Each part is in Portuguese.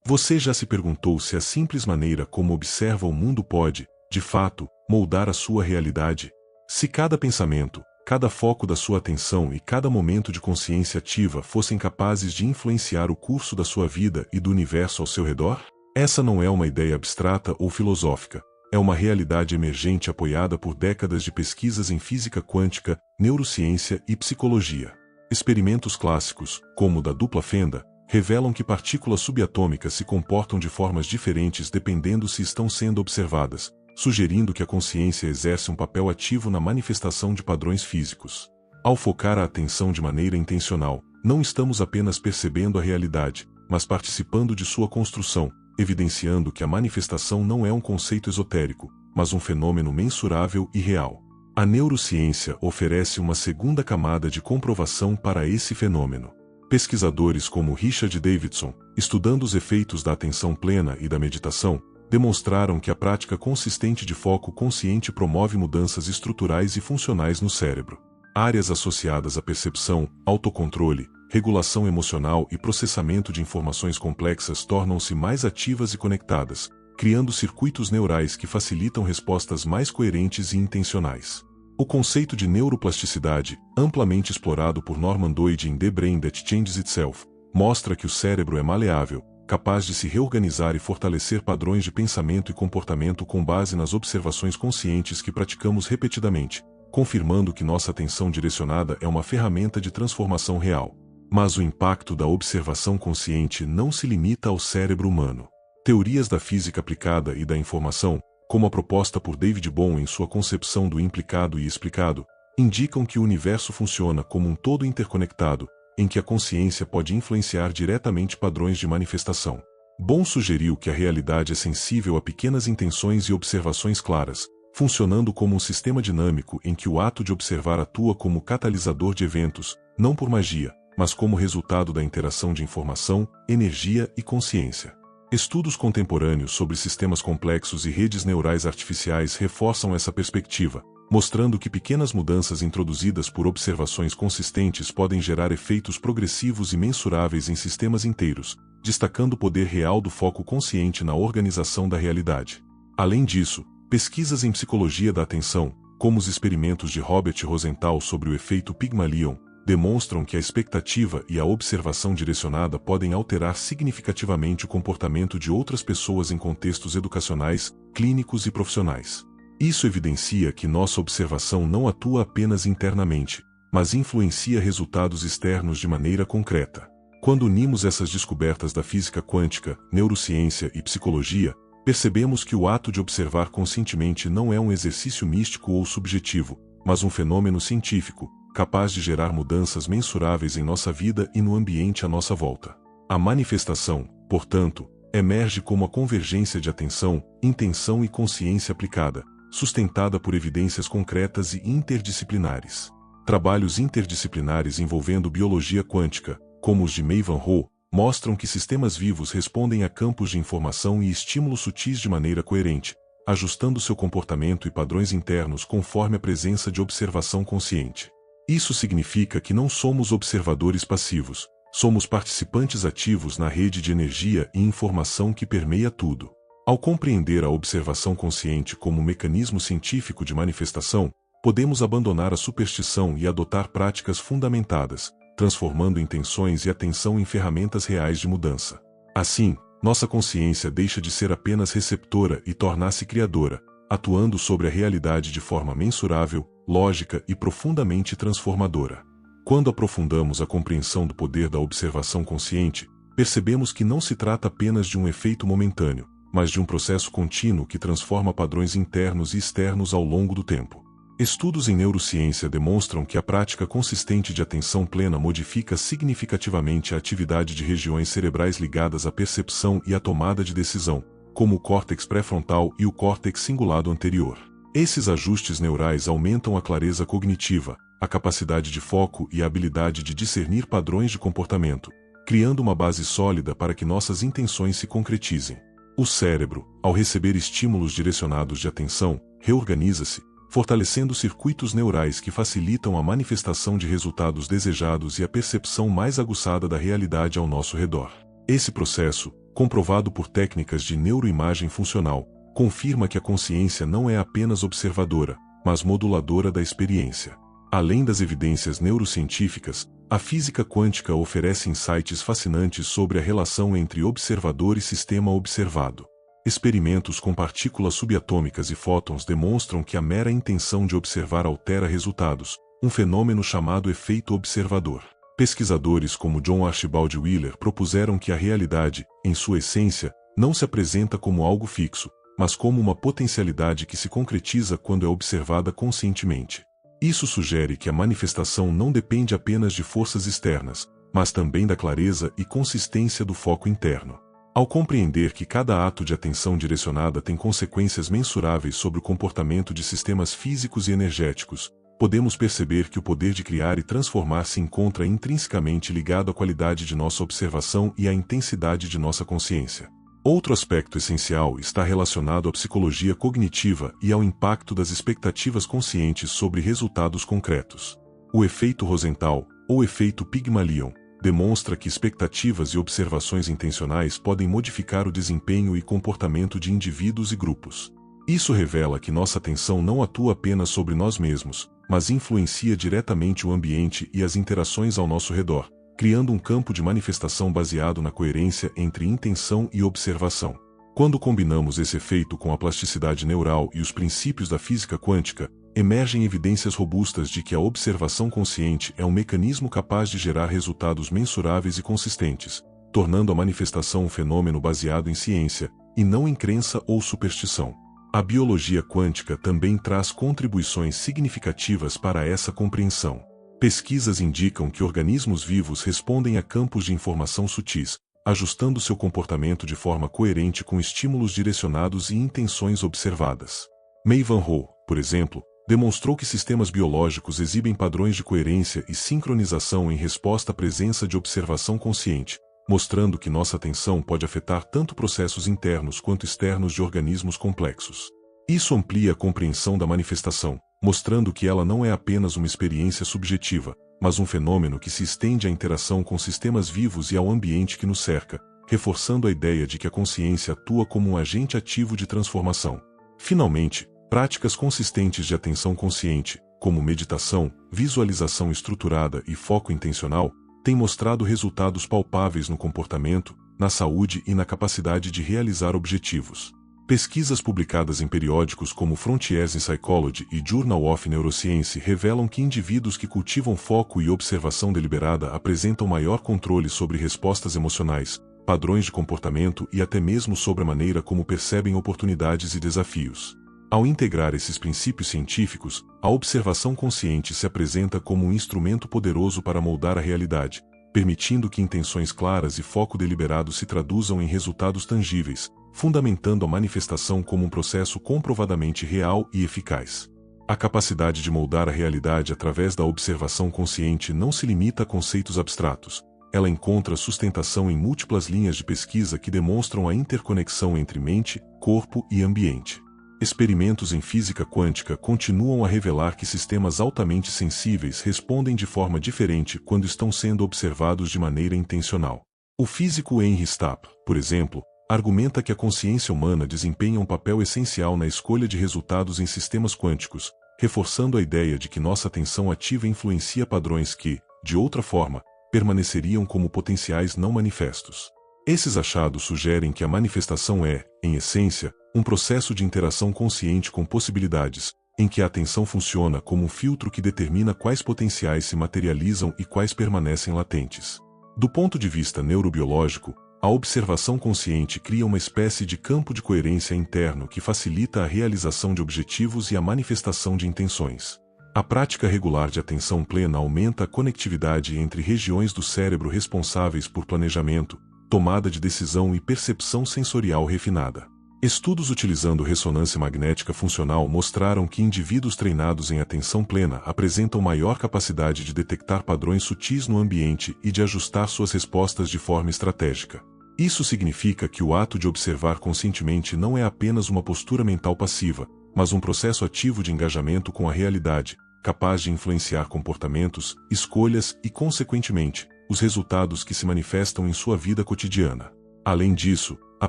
Você já se perguntou se a simples maneira como observa o mundo pode, de fato, moldar a sua realidade? Se cada pensamento, cada foco da sua atenção e cada momento de consciência ativa fossem capazes de influenciar o curso da sua vida e do universo ao seu redor? Essa não é uma ideia abstrata ou filosófica. É uma realidade emergente apoiada por décadas de pesquisas em física quântica, neurociência e psicologia. Experimentos clássicos, como o da dupla fenda, revelam que partículas subatômicas se comportam de formas diferentes dependendo se estão sendo observadas, sugerindo que a consciência exerce um papel ativo na manifestação de padrões físicos. Ao focar a atenção de maneira intencional, não estamos apenas percebendo a realidade, mas participando de sua construção, evidenciando que a manifestação não é um conceito esotérico, mas um fenômeno mensurável e real. A neurociência oferece uma segunda camada de comprovação para esse fenômeno. Pesquisadores como Richard Davidson, estudando os efeitos da atenção plena e da meditação, demonstraram que a prática consistente de foco consciente promove mudanças estruturais e funcionais no cérebro. Áreas associadas à percepção, autocontrole, regulação emocional e processamento de informações complexas tornam-se mais ativas e conectadas, criando circuitos neurais que facilitam respostas mais coerentes e intencionais. O conceito de neuroplasticidade, amplamente explorado por Norman Doidge em The Brain That Changes Itself, mostra que o cérebro é maleável, capaz de se reorganizar e fortalecer padrões de pensamento e comportamento com base nas observações conscientes que praticamos repetidamente, confirmando que nossa atenção direcionada é uma ferramenta de transformação real. Mas o impacto da observação consciente não se limita ao cérebro humano. Teorias da física aplicada e da informação, como a proposta por David Bohm em sua concepção do implicado e explicado, indicam que o universo funciona como um todo interconectado, em que a consciência pode influenciar diretamente padrões de manifestação. Bohm sugeriu que a realidade é sensível a pequenas intenções e observações claras, funcionando como um sistema dinâmico em que o ato de observar atua como catalisador de eventos, não por magia, mas como resultado da interação de informação, energia e consciência. Estudos contemporâneos sobre sistemas complexos e redes neurais artificiais reforçam essa perspectiva, mostrando que pequenas mudanças introduzidas por observações consistentes podem gerar efeitos progressivos e mensuráveis em sistemas inteiros, destacando o poder real do foco consciente na organização da realidade. Além disso, pesquisas em psicologia da atenção, como os experimentos de Robert Rosenthal sobre o efeito Pygmalion, demonstram que a expectativa e a observação direcionada podem alterar significativamente o comportamento de outras pessoas em contextos educacionais, clínicos e profissionais. Isso evidencia que nossa observação não atua apenas internamente, mas influencia resultados externos de maneira concreta. Quando unimos essas descobertas da física quântica, neurociência e psicologia, percebemos que o ato de observar conscientemente não é um exercício místico ou subjetivo, mas um fenômeno científico, capaz de gerar mudanças mensuráveis em nossa vida e no ambiente à nossa volta. A manifestação, portanto, emerge como a convergência de atenção, intenção e consciência aplicada, sustentada por evidências concretas e interdisciplinares. Trabalhos interdisciplinares envolvendo biologia quântica, como os de Mei Van Ho, mostram que sistemas vivos respondem a campos de informação e estímulos sutis de maneira coerente, ajustando seu comportamento e padrões internos conforme a presença de observação consciente. Isso significa que não somos observadores passivos, somos participantes ativos na rede de energia e informação que permeia tudo. Ao compreender a observação consciente como um mecanismo científico de manifestação, podemos abandonar a superstição e adotar práticas fundamentadas, transformando intenções e atenção em ferramentas reais de mudança. Assim, nossa consciência deixa de ser apenas receptora e torna-se criadora, atuando sobre a realidade de forma mensurável, lógica e profundamente transformadora. Quando aprofundamos a compreensão do poder da observação consciente, percebemos que não se trata apenas de um efeito momentâneo, mas de um processo contínuo que transforma padrões internos e externos ao longo do tempo. Estudos em neurociência demonstram que a prática consistente de atenção plena modifica significativamente a atividade de regiões cerebrais ligadas à percepção e à tomada de decisão, como o córtex pré-frontal e o córtex cingulado anterior. Esses ajustes neurais aumentam a clareza cognitiva, a capacidade de foco e a habilidade de discernir padrões de comportamento, criando uma base sólida para que nossas intenções se concretizem. O cérebro, ao receber estímulos direcionados de atenção, reorganiza-se, fortalecendo circuitos neurais que facilitam a manifestação de resultados desejados e a percepção mais aguçada da realidade ao nosso redor. Esse processo, comprovado por técnicas de neuroimagem funcional, confirma que a consciência não é apenas observadora, mas moduladora da experiência. Além das evidências neurocientíficas, a física quântica oferece insights fascinantes sobre a relação entre observador e sistema observado. Experimentos com partículas subatômicas e fótons demonstram que a mera intenção de observar altera resultados, um fenômeno chamado efeito observador. Pesquisadores como John Archibald Wheeler propuseram que a realidade, em sua essência, não se apresenta como algo fixo, mas como uma potencialidade que se concretiza quando é observada conscientemente. Isso sugere que a manifestação não depende apenas de forças externas, mas também da clareza e consistência do foco interno. Ao compreender que cada ato de atenção direcionada tem consequências mensuráveis sobre o comportamento de sistemas físicos e energéticos, podemos perceber que o poder de criar e transformar se encontra intrinsecamente ligado à qualidade de nossa observação e à intensidade de nossa consciência. Outro aspecto essencial está relacionado à psicologia cognitiva e ao impacto das expectativas conscientes sobre resultados concretos. O efeito Rosenthal, ou efeito Pygmalion, demonstra que expectativas e observações intencionais podem modificar o desempenho e comportamento de indivíduos e grupos. Isso revela que nossa atenção não atua apenas sobre nós mesmos, mas influencia diretamente o ambiente e as interações ao nosso redor, criando um campo de manifestação baseado na coerência entre intenção e observação. Quando combinamos esse efeito com a plasticidade neural e os princípios da física quântica, emergem evidências robustas de que a observação consciente é um mecanismo capaz de gerar resultados mensuráveis e consistentes, tornando a manifestação um fenômeno baseado em ciência, e não em crença ou superstição. A biologia quântica também traz contribuições significativas para essa compreensão. Pesquisas indicam que organismos vivos respondem a campos de informação sutis, ajustando seu comportamento de forma coerente com estímulos direcionados e intenções observadas. Mei Van Ho, por exemplo, demonstrou que sistemas biológicos exibem padrões de coerência e sincronização em resposta à presença de observação consciente, mostrando que nossa atenção pode afetar tanto processos internos quanto externos de organismos complexos. Isso amplia a compreensão da manifestação, mostrando que ela não é apenas uma experiência subjetiva, mas um fenômeno que se estende à interação com sistemas vivos e ao ambiente que nos cerca, reforçando a ideia de que a consciência atua como um agente ativo de transformação. Finalmente, práticas consistentes de atenção consciente, como meditação, visualização estruturada e foco intencional, têm mostrado resultados palpáveis no comportamento, na saúde e na capacidade de realizar objetivos. Pesquisas publicadas em periódicos como Frontiers in Psychology e Journal of Neuroscience revelam que indivíduos que cultivam foco e observação deliberada apresentam maior controle sobre respostas emocionais, padrões de comportamento e até mesmo sobre a maneira como percebem oportunidades e desafios. Ao integrar esses princípios científicos, a observação consciente se apresenta como um instrumento poderoso para moldar a realidade, permitindo que intenções claras e foco deliberado se traduzam em resultados tangíveis, fundamentando a manifestação como um processo comprovadamente real e eficaz. A capacidade de moldar a realidade através da observação consciente não se limita a conceitos abstratos. Ela encontra sustentação em múltiplas linhas de pesquisa que demonstram a interconexão entre mente, corpo e ambiente. Experimentos em física quântica continuam a revelar que sistemas altamente sensíveis respondem de forma diferente quando estão sendo observados de maneira intencional. O físico Henry Stapp, por exemplo, argumenta que a consciência humana desempenha um papel essencial na escolha de resultados em sistemas quânticos, reforçando a ideia de que nossa atenção ativa influencia padrões que, de outra forma, permaneceriam como potenciais não manifestos. Esses achados sugerem que a manifestação é, em essência, um processo de interação consciente com possibilidades, em que a atenção funciona como um filtro que determina quais potenciais se materializam e quais permanecem latentes. Do ponto de vista neurobiológico, a observação consciente cria uma espécie de campo de coerência interno que facilita a realização de objetivos e a manifestação de intenções. A prática regular de atenção plena aumenta a conectividade entre regiões do cérebro responsáveis por planejamento, tomada de decisão e percepção sensorial refinada. Estudos utilizando ressonância magnética funcional mostraram que indivíduos treinados em atenção plena apresentam maior capacidade de detectar padrões sutis no ambiente e de ajustar suas respostas de forma estratégica. Isso significa que o ato de observar conscientemente não é apenas uma postura mental passiva, mas um processo ativo de engajamento com a realidade, capaz de influenciar comportamentos, escolhas e, consequentemente, os resultados que se manifestam em sua vida cotidiana. Além disso, a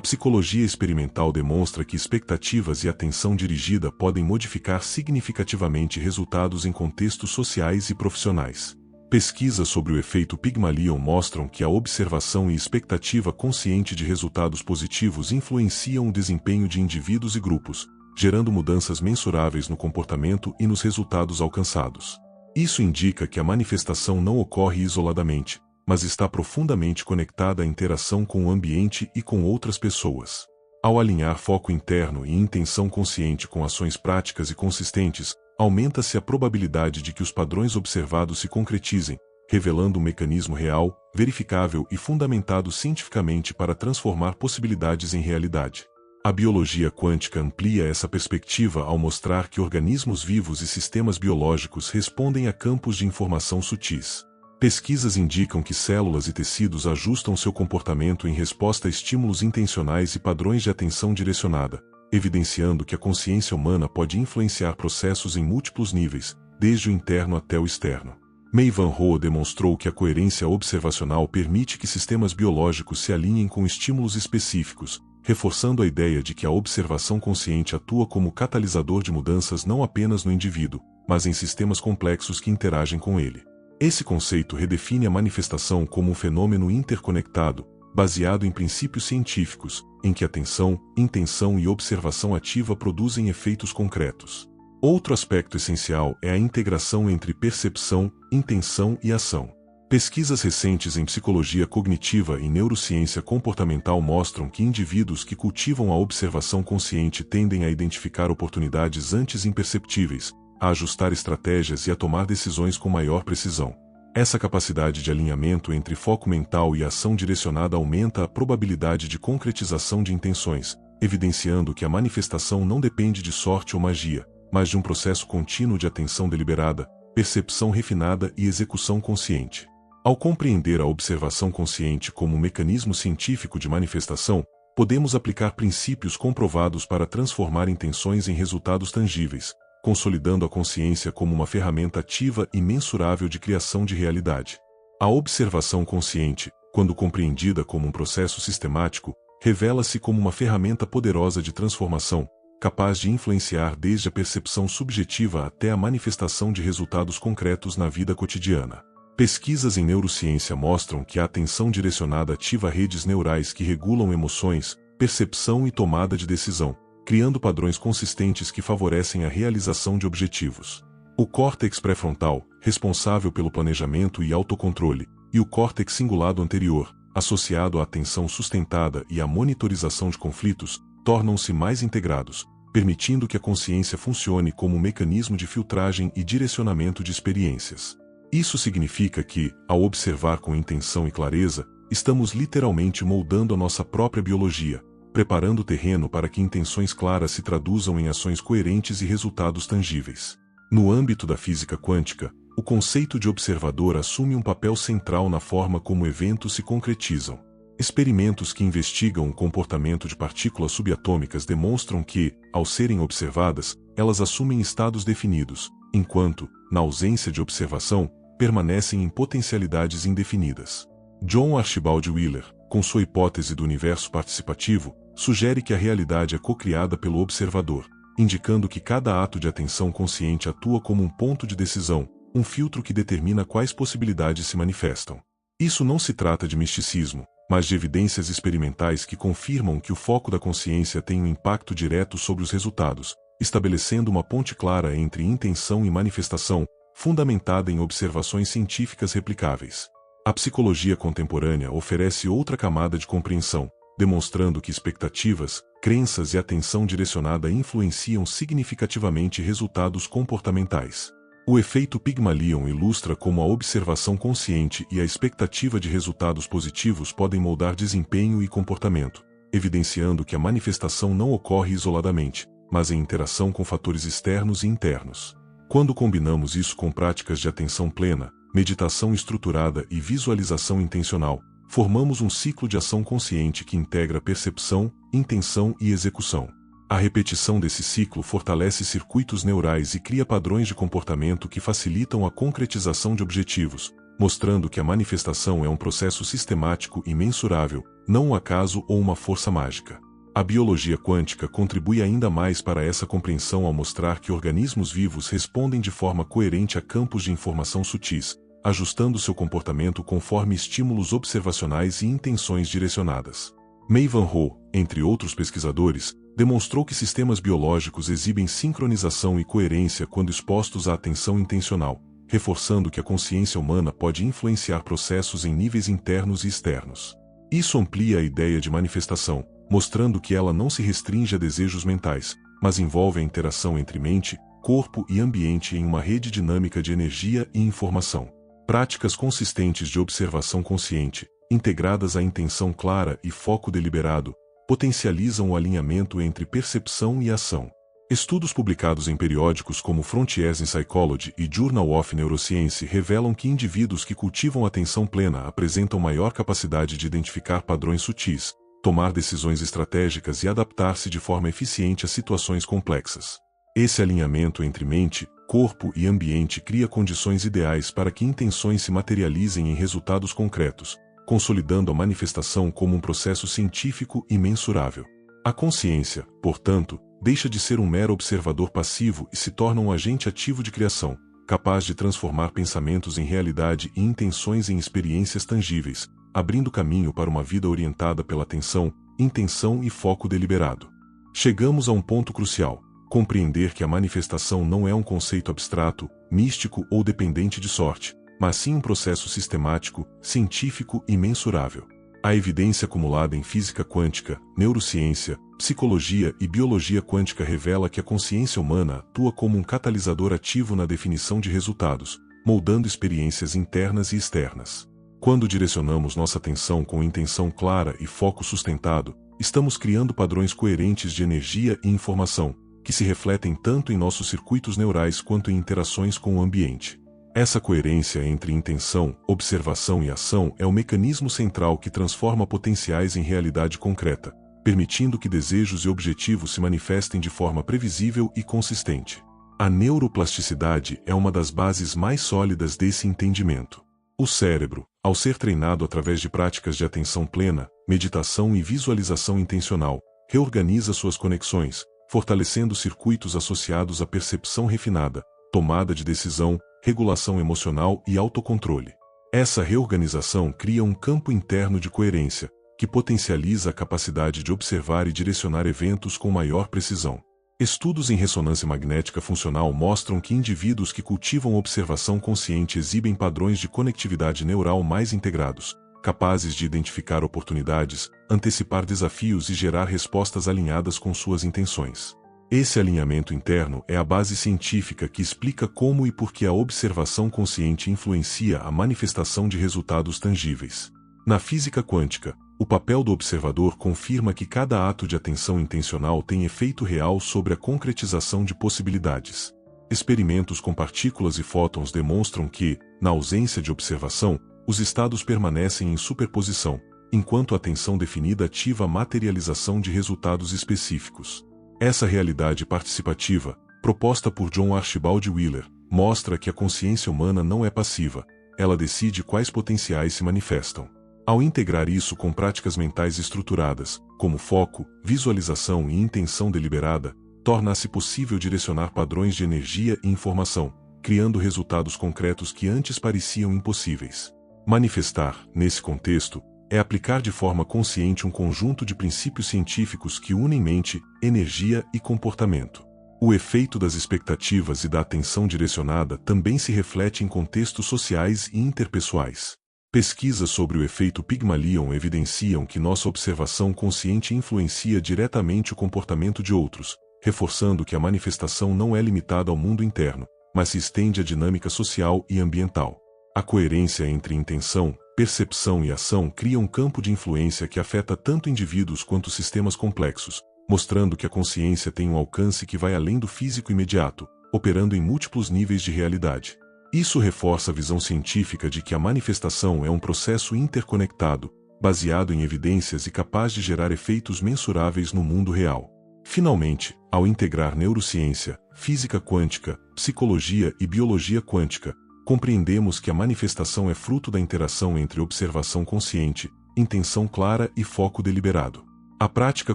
psicologia experimental demonstra que expectativas e atenção dirigida podem modificar significativamente resultados em contextos sociais e profissionais. Pesquisas sobre o efeito Pygmalion mostram que a observação e expectativa consciente de resultados positivos influenciam o desempenho de indivíduos e grupos, gerando mudanças mensuráveis no comportamento e nos resultados alcançados. Isso indica que a manifestação não ocorre isoladamente, mas está profundamente conectada à interação com o ambiente e com outras pessoas. Ao alinhar foco interno e intenção consciente com ações práticas e consistentes, aumenta-se a probabilidade de que os padrões observados se concretizem, revelando um mecanismo real, verificável e fundamentado cientificamente para transformar possibilidades em realidade. A biologia quântica amplia essa perspectiva ao mostrar que organismos vivos e sistemas biológicos respondem a campos de informação sutis. Pesquisas indicam que células e tecidos ajustam seu comportamento em resposta a estímulos intencionais e padrões de atenção direcionada, evidenciando que a consciência humana pode influenciar processos em múltiplos níveis, desde o interno até o externo. Mei Van Ho demonstrou que a coerência observacional permite que sistemas biológicos se alinhem com estímulos específicos, reforçando a ideia de que a observação consciente atua como catalisador de mudanças não apenas no indivíduo, mas em sistemas complexos que interagem com ele. Esse conceito redefine a manifestação como um fenômeno interconectado, baseado em princípios científicos, em que atenção, intenção e observação ativa produzem efeitos concretos. Outro aspecto essencial é a integração entre percepção, intenção e ação. Pesquisas recentes em psicologia cognitiva e neurociência comportamental mostram que indivíduos que cultivam a observação consciente tendem a identificar oportunidades antes imperceptíveis, a ajustar estratégias e a tomar decisões com maior precisão. Essa capacidade de alinhamento entre foco mental e ação direcionada aumenta a probabilidade de concretização de intenções, evidenciando que a manifestação não depende de sorte ou magia, mas de um processo contínuo de atenção deliberada, percepção refinada e execução consciente. Ao compreender a observação consciente como um mecanismo científico de manifestação, podemos aplicar princípios comprovados para transformar intenções em resultados tangíveis, consolidando a consciência como uma ferramenta ativa e mensurável de criação de realidade. A observação consciente, quando compreendida como um processo sistemático, revela-se como uma ferramenta poderosa de transformação, capaz de influenciar desde a percepção subjetiva até a manifestação de resultados concretos na vida cotidiana. Pesquisas em neurociência mostram que a atenção direcionada ativa redes neurais que regulam emoções, percepção e tomada de decisão, criando padrões consistentes que favorecem a realização de objetivos. O córtex pré-frontal, responsável pelo planejamento e autocontrole, e o córtex cingulado anterior, associado à atenção sustentada e à monitorização de conflitos, tornam-se mais integrados, permitindo que a consciência funcione como um mecanismo de filtragem e direcionamento de experiências. Isso significa que, ao observar com intenção e clareza, estamos literalmente moldando a nossa própria biologia, preparando o terreno para que intenções claras se traduzam em ações coerentes e resultados tangíveis. No âmbito da física quântica, o conceito de observador assume um papel central na forma como eventos se concretizam. Experimentos que investigam o comportamento de partículas subatômicas demonstram que, ao serem observadas, elas assumem estados definidos, enquanto, na ausência de observação, permanecem em potencialidades indefinidas. John Archibald Wheeler, com sua hipótese do universo participativo, sugere que a realidade é cocriada pelo observador, indicando que cada ato de atenção consciente atua como um ponto de decisão, um filtro que determina quais possibilidades se manifestam. Isso não se trata de misticismo, mas de evidências experimentais que confirmam que o foco da consciência tem um impacto direto sobre os resultados, estabelecendo uma ponte clara entre intenção e manifestação, fundamentada em observações científicas replicáveis. A psicologia contemporânea oferece outra camada de compreensão, demonstrando que expectativas, crenças e atenção direcionada influenciam significativamente resultados comportamentais. O efeito Pygmalion ilustra como a observação consciente e a expectativa de resultados positivos podem moldar desempenho e comportamento, evidenciando que a manifestação não ocorre isoladamente, mas em interação com fatores externos e internos. Quando combinamos isso com práticas de atenção plena, meditação estruturada e visualização intencional, formamos um ciclo de ação consciente que integra percepção, intenção e execução. A repetição desse ciclo fortalece circuitos neurais e cria padrões de comportamento que facilitam a concretização de objetivos, mostrando que a manifestação é um processo sistemático e mensurável, não um acaso ou uma força mágica. A biologia quântica contribui ainda mais para essa compreensão ao mostrar que organismos vivos respondem de forma coerente a campos de informação sutis, ajustando seu comportamento conforme estímulos observacionais e intenções direcionadas. Mei Van Ho, entre outros pesquisadores, demonstrou que sistemas biológicos exibem sincronização e coerência quando expostos à atenção intencional, reforçando que a consciência humana pode influenciar processos em níveis internos e externos. Isso amplia a ideia de manifestação, mostrando que ela não se restringe a desejos mentais, mas envolve a interação entre mente, corpo e ambiente em uma rede dinâmica de energia e informação. Práticas consistentes de observação consciente, integradas à intenção clara e foco deliberado, potencializam o alinhamento entre percepção e ação. Estudos publicados em periódicos como Frontiers in Psychology e Journal of Neuroscience revelam que indivíduos que cultivam atenção plena apresentam maior capacidade de identificar padrões sutis, tomar decisões estratégicas e adaptar-se de forma eficiente a situações complexas. Esse alinhamento entre mente, corpo e ambiente cria condições ideais para que intenções se materializem em resultados concretos, consolidando a manifestação como um processo científico e mensurável. A consciência, portanto, deixa de ser um mero observador passivo e se torna um agente ativo de criação, capaz de transformar pensamentos em realidade e intenções em experiências tangíveis, abrindo caminho para uma vida orientada pela atenção, intenção e foco deliberado. Chegamos a um ponto crucial: compreender que a manifestação não é um conceito abstrato, místico ou dependente de sorte, mas sim um processo sistemático, científico e mensurável. A evidência acumulada em física quântica, neurociência, psicologia e biologia quântica revela que a consciência humana atua como um catalisador ativo na definição de resultados, moldando experiências internas e externas. Quando direcionamos nossa atenção com intenção clara e foco sustentado, estamos criando padrões coerentes de energia e informação, que se refletem tanto em nossos circuitos neurais quanto em interações com o ambiente. Essa coerência entre intenção, observação e ação é o mecanismo central que transforma potenciais em realidade concreta, permitindo que desejos e objetivos se manifestem de forma previsível e consistente. A neuroplasticidade é uma das bases mais sólidas desse entendimento. O cérebro, ao ser treinado através de práticas de atenção plena, meditação e visualização intencional, reorganiza suas conexões, fortalecendo circuitos associados à percepção refinada, tomada de decisão, regulação emocional e autocontrole. Essa reorganização cria um campo interno de coerência, que potencializa a capacidade de observar e direcionar eventos com maior precisão. Estudos em ressonância magnética funcional mostram que indivíduos que cultivam observação consciente exibem padrões de conectividade neural mais integrados, capazes de identificar oportunidades, antecipar desafios e gerar respostas alinhadas com suas intenções. Esse alinhamento interno é a base científica que explica como e por que a observação consciente influencia a manifestação de resultados tangíveis. Na física quântica, o papel do observador confirma que cada ato de atenção intencional tem efeito real sobre a concretização de possibilidades. Experimentos com partículas e fótons demonstram que, na ausência de observação, os estados permanecem em superposição, enquanto a atenção definida ativa a materialização de resultados específicos. Essa realidade participativa, proposta por John Archibald Wheeler, mostra que a consciência humana não é passiva, ela decide quais potenciais se manifestam. Ao integrar isso com práticas mentais estruturadas, como foco, visualização e intenção deliberada, torna-se possível direcionar padrões de energia e informação, criando resultados concretos que antes pareciam impossíveis. Manifestar, nesse contexto, é aplicar de forma consciente um conjunto de princípios científicos que unem mente, energia e comportamento. O efeito das expectativas e da atenção direcionada também se reflete em contextos sociais e interpessoais. Pesquisas sobre o efeito Pygmalion evidenciam que nossa observação consciente influencia diretamente o comportamento de outros, reforçando que a manifestação não é limitada ao mundo interno, mas se estende à dinâmica social e ambiental. A coerência entre intenção, percepção e ação cria um campo de influência que afeta tanto indivíduos quanto sistemas complexos, mostrando que a consciência tem um alcance que vai além do físico imediato, operando em múltiplos níveis de realidade. Isso reforça a visão científica de que a manifestação é um processo interconectado, baseado em evidências e capaz de gerar efeitos mensuráveis no mundo real. Finalmente, ao integrar neurociência, física quântica, psicologia e biologia quântica, compreendemos que a manifestação é fruto da interação entre observação consciente, intenção clara e foco deliberado. A prática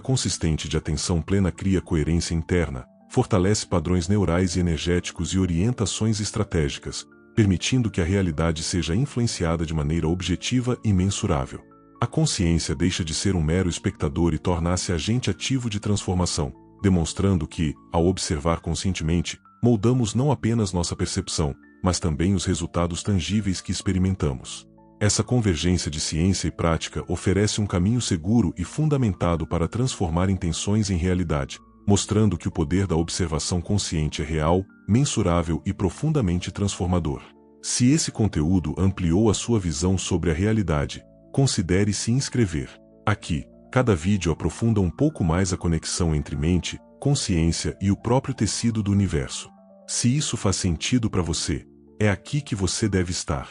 consistente de atenção plena cria coerência interna, fortalece padrões neurais e energéticos e orienta ações estratégicas, permitindo que a realidade seja influenciada de maneira objetiva e mensurável. A consciência deixa de ser um mero espectador e torna-se agente ativo de transformação, demonstrando que, ao observar conscientemente, moldamos não apenas nossa percepção, mas também os resultados tangíveis que experimentamos. Essa convergência de ciência e prática oferece um caminho seguro e fundamentado para transformar intenções em realidade, mostrando que o poder da observação consciente é real, mensurável e profundamente transformador. Se esse conteúdo ampliou a sua visão sobre a realidade, considere se inscrever. Aqui, cada vídeo aprofunda um pouco mais a conexão entre mente, consciência e o próprio tecido do universo. Se isso faz sentido para você, é aqui que você deve estar.